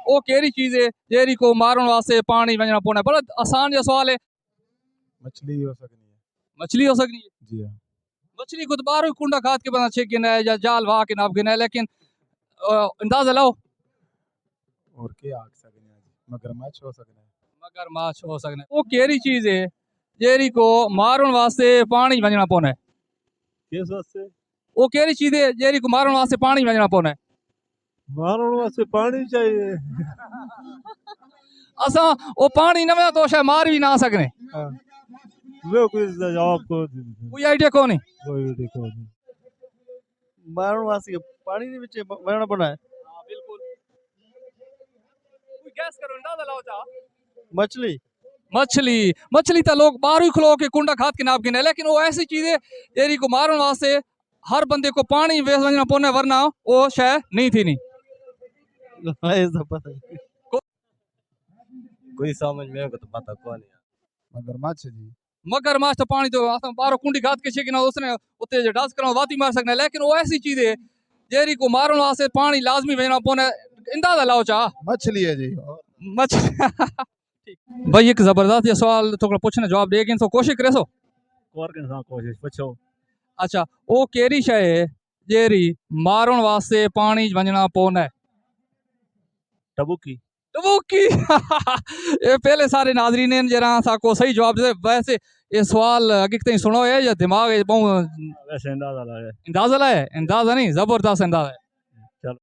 वो केरी चीज है जेरी को मारण वास्ते पानी वजना पौना बड़ा आसान जो सवाल है। मछली हो सकती है। मछली हो सकती है। जी हाँ। मछली को तो बाहर कुंडा खाद के बना छेक गिना है या जाल वाह के नाप गिना है, लेकिन अंदाजा लाओ। और क्या आग सकते हैं जी, मगरमच्छ हो सकते हैं। मगरमच्छ हो सकते हैं। वो केरी चीज है जेरी को मारण वास्ते पानी वजना पौना है। किस वास्ते? वो केरी चीज है जेरी को मारण वास्ते पानी वजना पौना है। मारने वास्ते पानी चाहिए। असा वो पानी न में तो शायद मार भी ना सकने। हाँ। वो कोई जवाब को कोई आइडिया कौन है? कोई देखो नहीं। मारने वास्ते पानी नहीं बचे मरना पड़ा है। हाँ बिल्कुल। कोई गैस करो, अंदाजा लाओ चा। मछली। मछली मछली तो लोग बाहर ही खलो के कुंडा खाद के नाप गिने, लेकिन वो ऐसी चीज है जेरी को मारने वास्ते हर बंदे को पानी वेस्ट वजना पौना, वरना वो शायद नहीं थी नहीं। ऐसा पता नहीं। कोई समझ में तो पता कौन है। मगरमच्छ जी। मगरमच्छ तो पानी तो बाहर कुंडी खाद के छेकिना उसने उत्ते जो डांस करा वाती मार सकना, लेकिन वो ऐसी चीज है जेरी को मारने वास्ते पानी लाजमी वजना पौना। अंदाजा लाओ चा। मछली है जी। मछली। भाई एक जबरदस्त ये सवाल तो पूछने जवाब दे तो कोशिश करे सो। कोशिश पूछो। अच्छा वो केरी शय है जेरी मारण वास्ते पानी वजना पौना है। टबुकी। टबुकी। ये पहले सारे नाजरीन ने जरा सा को सही जवाब दे। वैसे ये सवाल अगे तक सुनो है या दिमाग है? वैसे अंदाजा लाया। अंदाजा लाया? अंदाजा नहीं, जबरदस्त अंदाजा है।